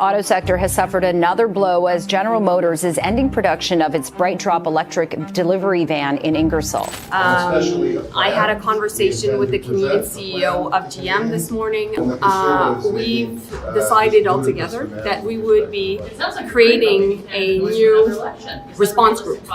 Auto sector has suffered another blow as General Motors is ending production of its BrightDrop electric delivery van in Ingersoll. I had a conversation with the Canadian CEO of GM this morning. We've decided altogether that we would be creating a new response group.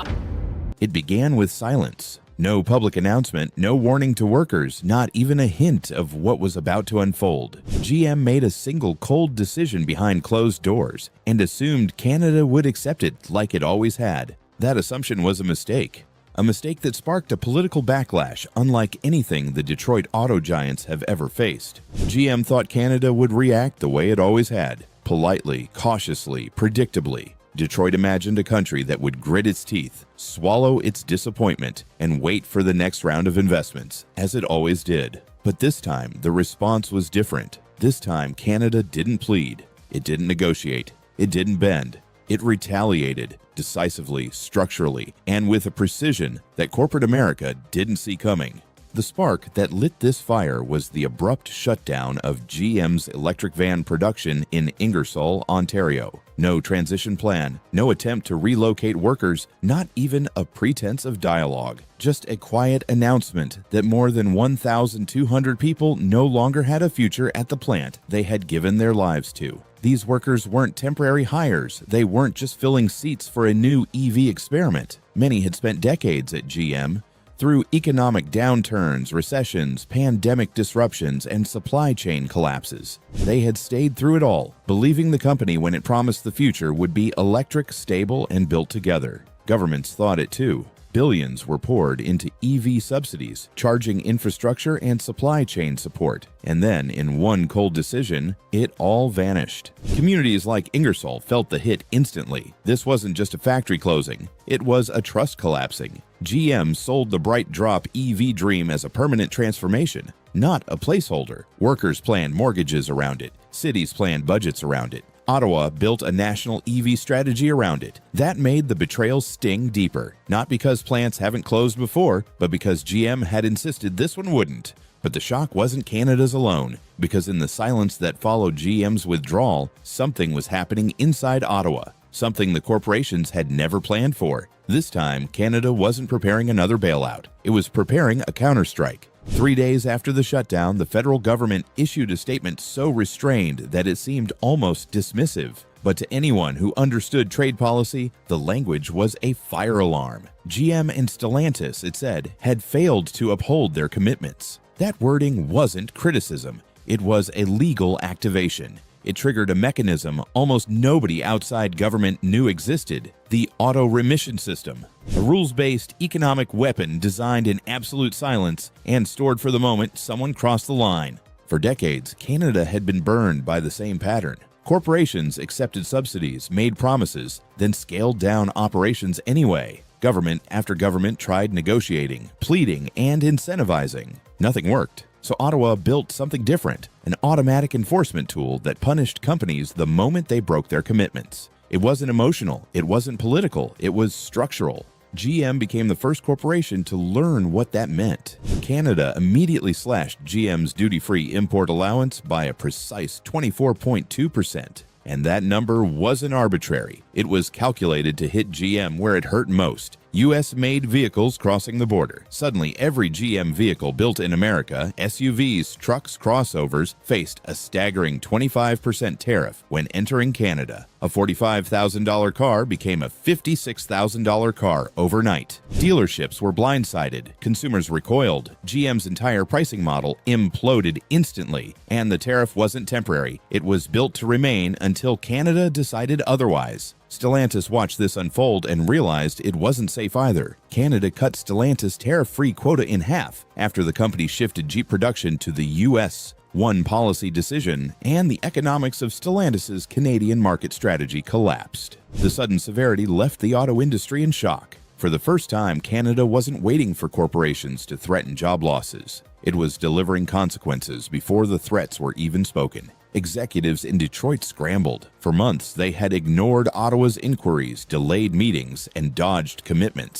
It began with silence. No public announcement, no warning to workers, not even a hint of what was about to unfold. GM made a single cold decision behind closed doors and assumed Canada would accept it like it always had. That assumption was a mistake that sparked a political backlash unlike anything the Detroit auto giants have ever faced. GM thought Canada would react the way it always had, politely, cautiously, predictably. Detroit imagined a country that would grit its teeth, swallow its disappointment, and wait for the next round of investments, as it always did. But this time, the response was different. This time, Canada didn't plead. It didn't negotiate. It didn't bend. It retaliated, decisively, structurally, and with a precision that corporate America didn't see coming. The spark that lit this fire was the abrupt shutdown of GM's electric van production in Ingersoll, Ontario. No transition plan, no attempt to relocate workers, not even a pretense of dialogue. Just a quiet announcement that more than 1,200 people no longer had a future at the plant they had given their lives to. These workers weren't temporary hires. They weren't just filling seats for a new EV experiment. Many had spent decades at GM. Through economic downturns, recessions, pandemic disruptions, and supply chain collapses. They had stayed through it all, believing the company when it promised the future would be electric, stable, and built together. Governments thought it too. Billions were poured into EV subsidies, charging infrastructure and supply chain support. And then, in one cold decision, it all vanished. Communities like Ingersoll felt the hit instantly. This wasn't just a factory closing. It was a trust collapsing. GM sold the BrightDrop EV dream as a permanent transformation, not a placeholder. Workers planned mortgages around it. Cities planned budgets around it. Ottawa built a national EV strategy around it. That made the betrayal sting deeper, not because plants haven't closed before, but because GM had insisted this one wouldn't. But the shock wasn't Canada's alone, because in the silence that followed GM's withdrawal, something was happening inside Ottawa, something the corporations had never planned for. This time, Canada wasn't preparing another bailout. It was preparing a counterstrike. 3 days after the shutdown, the federal government issued a statement so restrained that it seemed almost dismissive. But to anyone who understood trade policy, the language was a fire alarm. GM and Stellantis, it said, had failed to uphold their commitments. That wording wasn't criticism. It was a legal activation. It triggered a mechanism almost nobody outside government knew existed: the auto remission system, a rules-based economic weapon designed in absolute silence and stored for the moment someone crossed the line. For decades, Canada had been burned by the same pattern. Corporations accepted subsidies, made promises, then scaled down operations anyway. Government after government tried negotiating, pleading, and incentivizing. Nothing worked. So Ottawa built something different, an automatic enforcement tool that punished companies the moment they broke their commitments. It wasn't emotional, it wasn't political, it was structural. GM became the first corporation to learn what that meant. Canada immediately slashed GM's duty-free import allowance by a precise 24.2%. And that number wasn't arbitrary. It was calculated to hit GM where it hurt most: U.S.-made vehicles crossing the border. Suddenly, every GM vehicle built in America, SUVs, trucks, crossovers, faced a staggering 25% tariff when entering Canada. A $45,000 car became a $56,000 car overnight. Dealerships were blindsided, consumers recoiled, GM's entire pricing model imploded instantly, and the tariff wasn't temporary. It was built to remain until Canada decided otherwise. Stellantis watched this unfold and realized it wasn't safe either. Canada cut Stellantis' tariff-free quota in half after the company shifted Jeep production to the U.S. One policy decision, and the economics of Stellantis' Canadian market strategy collapsed. The sudden severity left the auto industry in shock. For the first time, Canada wasn't waiting for corporations to threaten job losses. It was delivering consequences before the threats were even spoken. Executives in Detroit scrambled. For months, they had ignored Ottawa's inquiries, delayed meetings, and dodged commitments.